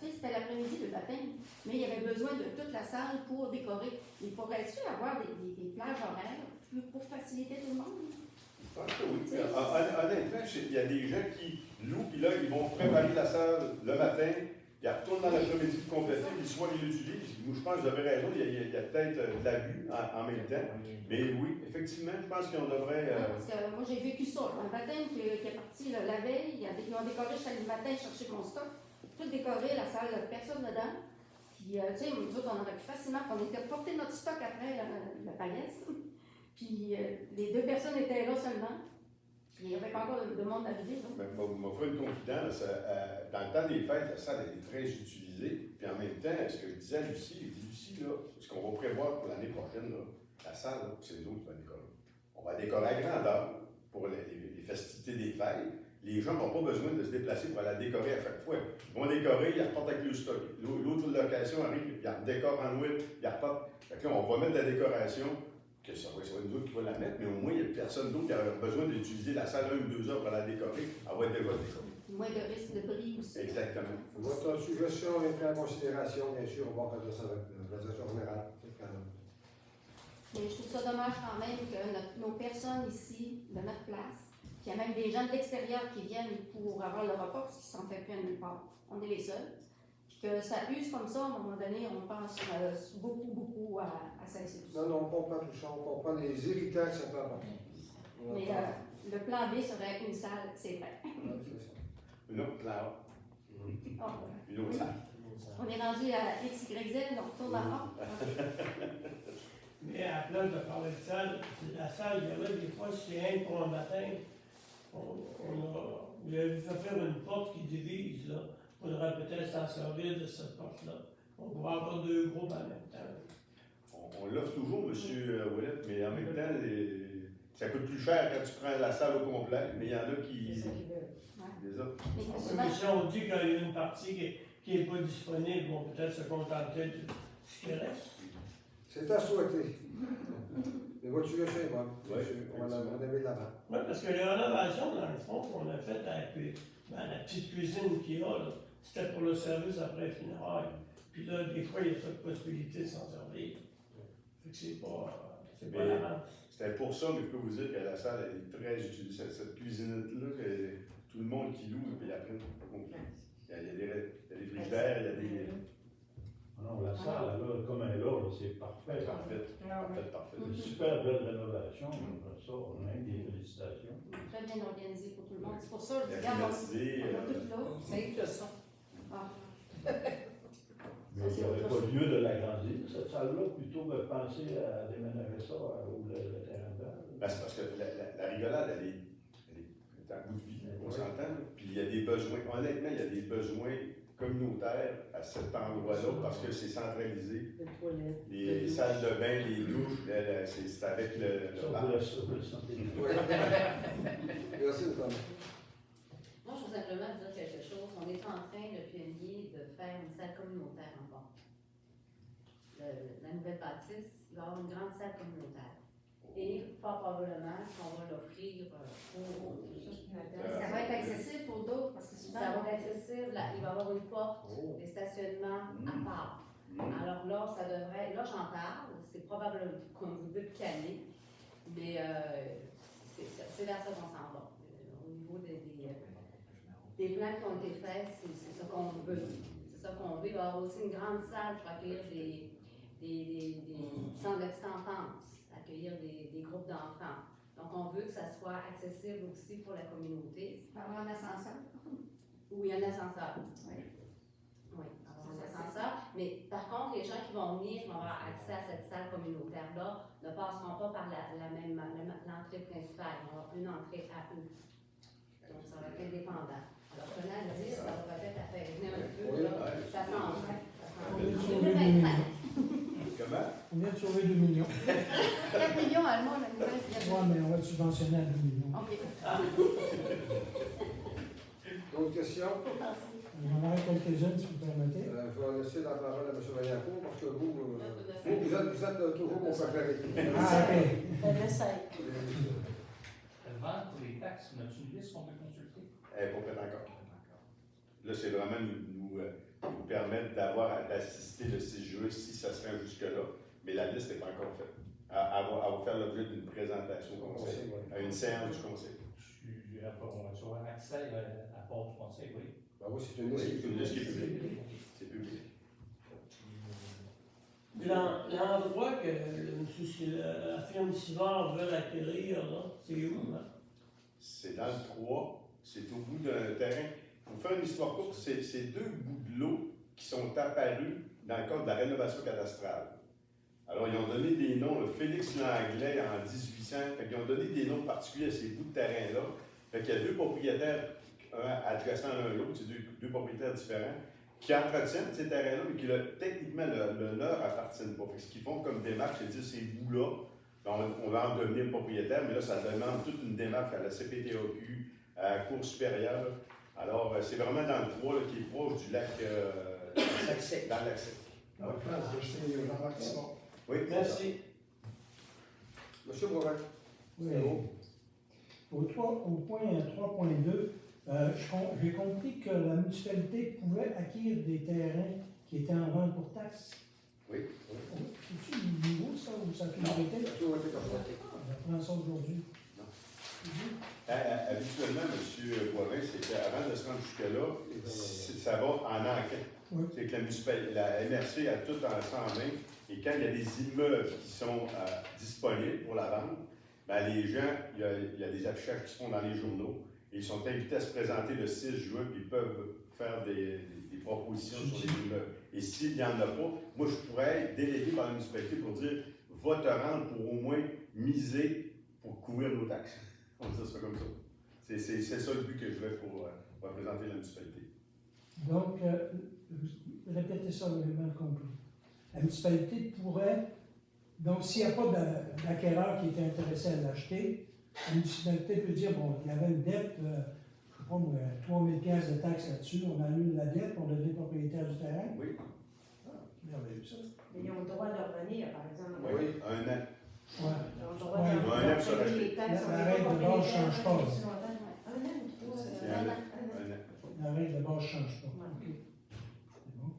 C'était l'après-midi le baptême, mais il y avait besoin de toute la salle pour décorer. Il faudrait-tu avoir des plages horaires pour faciliter tout le monde? Je pense que oui. Honnêtement, il y a des gens qui louent, puis là, ils vont préparer la salle le matin, ils retournent dans l'après-midi pour compléter, puis le soir, ils l'utilisent. Moi, je pense que vous avez raison, il y a peut-être de l'abus en même temps. Mais oui, effectivement, je pense qu'on devrait. Parce que moi, j'ai vécu ça. Un baptême qui est parti la veille, ils ont décoré, je suis allée le matin chercher mon stock, tout décoré, la salle, personne dedans. Puis, tu sais, nous autres, on aurait pu facilement, on était porter notre stock après la palette. Puis, les 2 personnes étaient là seulement. Puis, il n'y avait pas encore de monde arrivé. M'a fait une confidence. Dans le temps des fêtes, la salle était très utilisée. Puis en même temps, ce que je disais à Lucie, je dis Lucie, là, ce qu'on va prévoir pour l'année prochaine, là, la salle, là, c'est nous autres qui va décorer. On va décorer à grandeur pour les festivités des fêtes. Les gens n'ont pas besoin de se déplacer pour aller la décorer à chaque fois. Ils vont décorer, ils repartent avec le stock. L'autre location arrive, ils décorent en web, ils repartent. Fait que là, on va mettre de la décoration. Que ça va être nous autres qui va la mettre, mais au moins, il n'y a personne d'autre qui a besoin d'utiliser la salle 1 ou 2 heures pour la décorer. Elle va être déjà décorée. Moins de risque de bris aussi. Exactement. Votre suggestion est prise en considération, bien sûr, on va regarder ça avec la direction générale. Mais je trouve ça dommage quand même que nos personnes ici, de notre place, qu'il y a même des gens de l'extérieur qui viennent pour avoir le repas parce qu'ils ne s'en fait plus à nulle part. On est les seuls. Puis que ça use comme ça, à un moment donné, on pense beaucoup à cesser tout ça. Non, on comprend tout ça, on comprend les irritants que ça peut apporter. Mais le plan B serait une salle, c'est vrai. C'est ça. Une autre plan. Une autre salle. On est rendu à XYZ, on retourne en A. Mais à la place de parler de salle, la salle, il y en a des fois, c'est rien que pour un matin. Il a fait faire une porte qui divise, là. Il faudrait peut-être s'en servir de cette porte-là. On pourrait avoir 2 groupes en même temps. On l'offre toujours, M. Ouellet, mais en même temps, ça coûte plus cher quand tu prends la salle au complet, mais il y en a qui. C'est ça qu'ils veulent. Les autres. Mais si on dit qu'il y a une partie qui n'est pas disponible, on peut peut-être se contenter de ce qui reste. C'est à souhaiter. Mais votre suggestion est bonne. Ouais, On va aller de l'avant. Oui, parce que les rénovations, dans le fond, qu'on a faites avec la petite cuisine qu'il y a, là, c'était pour le service après le funérailles. Puis là, des fois, il y a cette possibilité de s'en servir. Fait que c'est pas la même. C'était pour ça, mais je peux vous dire que la salle elle est très utilisée. Cette cuisine-là, que tout le monde qui loue, puis après, c'est pas compliqué. Il y a des frigidaires, il y a des. Non, la salle, là, comme elle est là, c'est parfait. Parfait. Une super belle rénovation. Ça, on a des félicitations. Très bien organisé pour tout le monde. C'est pour ça, je dis, La regarde, climatisée, on a tout là. C'est que ça. Ah. Mais il n'y aurait pas lieu de l'agrandir, cette salle-là, plutôt que de penser à déménager ça où le terrain de balle. Ben, c'est parce que la rigolade, elle est en bout de vie, on s'entend. Puis il y a des besoins, honnêtement, il y a des besoins communautaires à cet endroit-là parce que c'est centralisé. Les toilettes. Les salles de bain, les douches, c'est avec le Ça, bar. vous le sentez. Merci, Thomas. Moi, je veux simplement dire quelque chose. On est en train, le pionnier, de faire une salle communautaire en bas. La nouvelle bâtisse, il va y avoir une grande salle communautaire. Et fort probablement qu'on va l'offrir aux. Ça va être accessible pour d'autres parce que souvent. Ça va être accessible, là, il va y avoir une porte, des stationnements à part. Alors là, ça devrait. Là, j'en parle, c'est probablement, comme vous dites, calé, mais c'est vers ça qu'on s'en va. Au niveau des plans qui ont été faits, c'est ça qu'on veut. C'est ça qu'on veut. Il va y avoir aussi une grande salle pour accueillir des centres de petite enfance, accueillir des groupes d'enfants. Donc, on veut que ça soit accessible aussi pour la communauté. Il va y avoir un ascenseur. Oui, un ascenseur. Oui. Oui, avoir un ascenseur. Mais par contre, les gens qui vont venir, qui vont avoir accès à cette salle communautaire-là, ne passeront pas par l'entrée principale. Ils vont avoir une entrée à eux. Donc, ça va être indépendant. Alors, je tenais à le dire, ça va peut-être apaiser un peu. Oui, Là. ouais. Ça s'en va. Oui, 2025. Comment? On vient de sauver 2 millions. 4 millions à moi, la nouvelle. Oui, mais on va le subventionner à 2 millions. OK. D'autres questions? Il y en aurait quelques-unes, si vous permettez. Je vais laisser la parole à M. Vaillancourt parce que vous êtes toujours mon préféré. Ah, OK. Avant, pour les taxes, on a-tu une liste qu'on peut consulter? Elle est complète encore. Là, c'est vraiment nous permettre d'assister le 6 juin si ça se rend jusque-là. Mais la liste n'est pas encore faite. Elle va faire l'objet d'une présentation au conseil, à une séance du conseil. Je suis sur un accès à part du conseil, oui. Ben oui, c'est une liste qui est publique. C'est public. L'endroit que la firme Sivard veut acquérir, là, c'est où, là? C'est dans le 3, c'est au bout d'un terrain. Pour faire une histoire courte, c'est 2 bouts de l'eau qui sont apparus dans le cadre de la rénovation cadastrale. Alors, ils ont donné des noms, le Félix Langlais en 1800, ils ont donné des noms particuliers à ces bouts de terrain-là. Fait qu'il y a 2 propriétaires, un adjacent l'un à l'autre, c'est deux propriétaires différents, qui entretiennent ces terrains-là, mais qui, techniquement, le leur appartiennent pas. Fait que ce qu'ils font comme démarche, c'est de dire ces bouts-là, on va en devenir propriétaire, mais là, ça demande toute une démarche à la CPTOQ, à la Cour supérieure. Alors, c'est vraiment dans le 3, là, qui est proche du lac, dans l'accès. Alors, place, je sais, Jean-Marc Simon. Oui, Merci. Monsieur Boivin. Oui. Au point 3.2, j'ai compris que la municipalité pouvait acquérir des terrains qui étaient en vente pour taxes. Oui. C'est-tu nouveau, ça, ou ça a toujours été? J'apprends ça aujourd'hui. Habituellement, M. Boivin, c'est qu'avant de se rendre jusque-là, ça va en enquête. Oui. C'est que la MRC a tout ça en main. Et quand il y a des immeubles qui sont disponibles pour la vente, ben les gens, il y a des affichages qui se font dans les journaux. Et ils sont invités à se présenter le 6 juin, puis ils peuvent faire des propositions sur les immeubles. Et s'il n'y en a pas, moi, je pourrais être délégué par la municipalité pour dire va te rendre pour au moins miser pour couvrir nos taxes. On dit ça comme ça. C'est ça le but que je vais pour représenter la municipalité. Donc, répétez ça, j'ai mal compris. La municipalité pourrait, donc s'il n'y a pas d'acquéreur qui est intéressé à l'acheter, la municipalité peut dire, bon, il y avait une dette, je ne sais pas moi, 3 000 $ de taxes là-dessus, on annule la dette, on devient propriétaire du terrain. Oui. Ah, merveilleux ça. Mais ils ont le droit de revenir, par exemple. Oui, 1 an. Ils ont le droit Ouais. de sur revenir les taxes. La règle de base ne change pas. Un an ou 3 C'est un an. La règle de base ne change pas. Ouais. OK. C'est bon.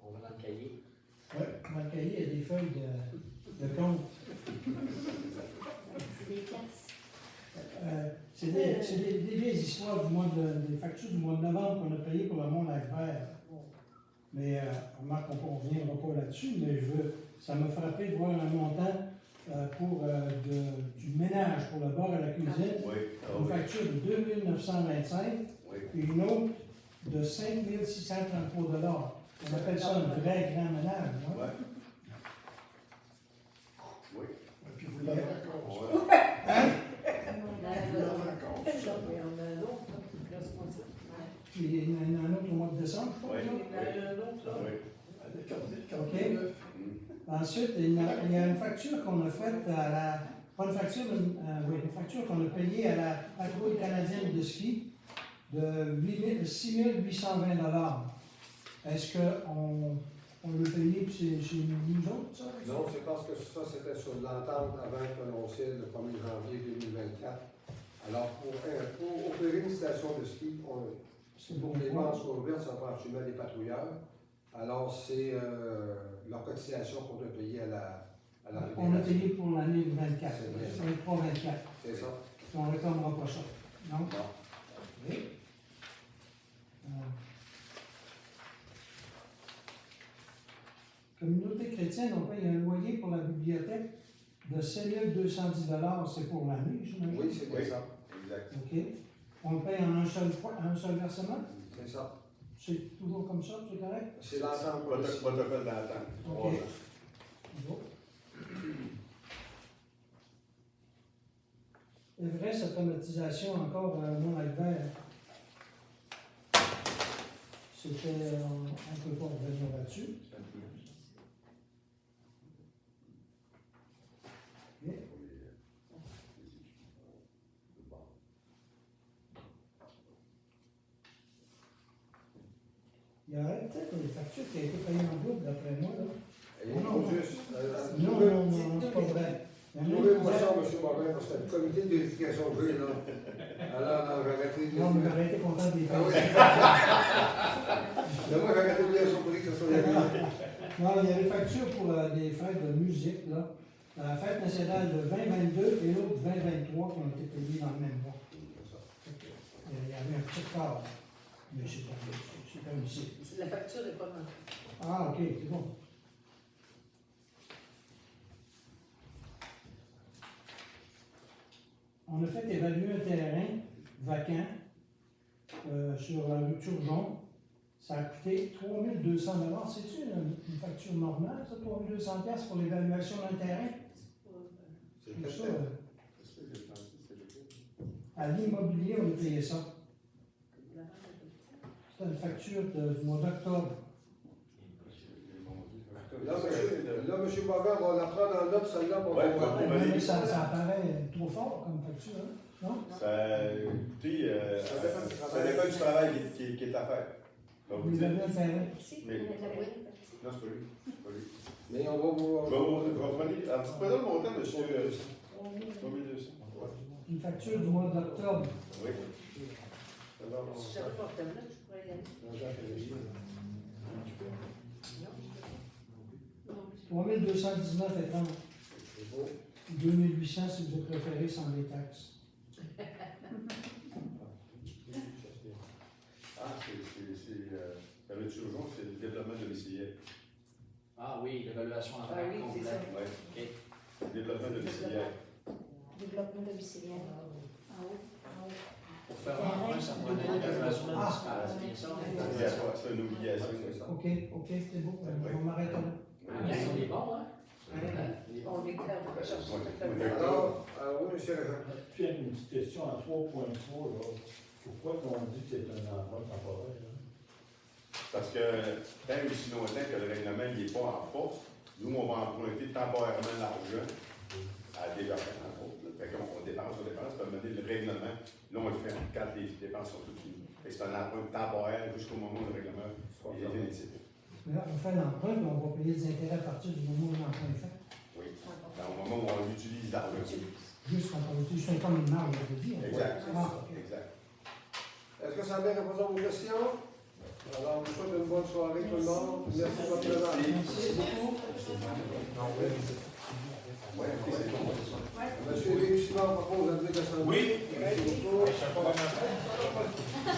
On va dans le cahier. Oui, dans le cahier, il y a des feuilles de compte. C'est des pièces. C'est des vieilles histoires des factures du mois de novembre qu'on a payées pour le Mont-Lac-Vert. Mais remarque, on ne reviendra pas là-dessus, mais ça m'a frappé de voir un montant pour du ménage pour le bar à la cuisine. Oui. Une facture de 2 925 Oui. et une autre de 5 633 $. On appelle ça un vrai grand ménage. Non? Ouais. Oui. Et puis vous l'avez encore. Hein? On a un autre, responsable. Puis il y en a un autre au mois de décembre, je crois. Oui. Il y en a un autre, là. Oui. OK. Ensuite, il y a une facture qu'on a faite à la. Pas une facture, une facture qu'on a payée à la patrouille canadienne de ski de 6 820 $. Est-ce qu'on l'a payé puis c'est nous autres, ça? Non, c'est parce que ça, c'était sur l'entente avant prononcée le 1er janvier 2024. Alors, pour opérer une station de ski, C'est pour les quoi? dépenses qu'on verse, ça prend absolument des patrouilleurs. Alors, c'est leur cotisation qu'on doit payer à la On a payé pour l'année 24. C'est vrai. C'est 23-24. C'est ça. On ne réclamera pas ça. Non? Non. Oui. Communauté chrétienne, on paye un loyer pour la bibliothèque de 7 210 $. C'est pour l'année, j'imagine? Oui, c'est bien ça. Exact. OK. On le paye en un seul versement? C'est ça. C'est toujours comme ça, c'est correct? C'est l'ensemble. Protocole d'entente. OK. Bon. C'est vrai, cette automatisation encore à Mont-Lac-Vert. C'était, on ne peut pas revenir là-dessus. OK. Il y aurait peut-être une facture qui a été payée en double, d'après moi. Là. Et il faut juste. Non, c'est pas vrai. Trouvez-moi ça, M. Morin, parce que le comité de vérification que j'ai, là. Alors, non, j'ai arrêté de Non, mais j'aurais été content de les Ah oui. Mais moi, j'ai arrêté de bien surpris que ça soit la vie. Non, il y a des factures pour des fêtes de musique, là. La fête nationale de 2022 et l'autre 2023 qui ont été payées dans le même mois. Il y avait un petit quart. Mais c'est pas ici. La facture n'est pas dans. Ah, ok, c'est bon. On a fait évaluer un terrain vacant sur la rue Turgeon. Ça a coûté 3200 $. C'est-tu une facture normale, ça, 3200 $ pour l'évaluation d'un terrain? C'est Tout ça, C'est à l'immobilier, on a payé ça. C'était une facture du mois d'octobre. Là, M. Bogart, on la prend en note, celle-là, pour Ouais, voir. ouais. Mais ça apparaît trop fort comme facture, hein? Non? Ça, écoutez, ça dépend du travail qui est à faire. Donc, Vous avez un terrain. Mais- On a de la boîte. Non, c'est pas lui. C'est pas lui. Mais on va voir. Je vais vous revenir. Alors, tu peux donner le montant, monsieur? 3200. Une facture du mois d'octobre. Oui. Alors, Si j'avais pas de tablette, je pourrais y aller. Non. 3219,30. C'est beau. 2800 si vous préférez sans les taxes. Ah, la rue Turgeon, c'est le développement domiciliaire. Ah oui, l'évaluation en Ah oui, c'est ça. Oui. OK. Le développement domiciliaire. Développement domiciliaire. En haut. Pour faire un emprunt, ça prend une évaluation municipale, c'est bien ça? C'est une obligation. OK, c'est beau. On m'arrête là. Ah, bien, on est bon, hein? On est clair, on va chercher toute la Ouais. tablette. Alors, oui, M. Régent. Puis, une petite question à 3.3, là. Pourquoi on dit que c'est un emprunt temporaire? Là? Parce que tant et aussi longtemps que le règlement n'est pas en force, nous, on va emprunter temporairement l'argent à des personnes, entre autres. Là. Fait qu'on dépense, puis à un moment donné, le règlement, là, on le fait quand les dépenses sont toutes finies. Fait que c'est un emprunt temporaire jusqu'au moment où le règlement est définitif. Mais là, on fait l'emprunt, puis on va payer des intérêts à partir du moment où l'emprunt est fait. Oui. Dans le moment où on utilise l'argent. Juste quand on utilise, c'est comme une marge, je veux dire. Exact. Ah, OK. Exact. Est-ce que ça a bien répondu à vos questions? Alors, je vous souhaite une bonne soirée, tout le monde. Merci de votre présence. Merci beaucoup. Ouais, c'est bon. Monsieur Lévi Simard propose un de l'Assemblée. Oui. Merci beaucoup. Je ne sais pas comment ça.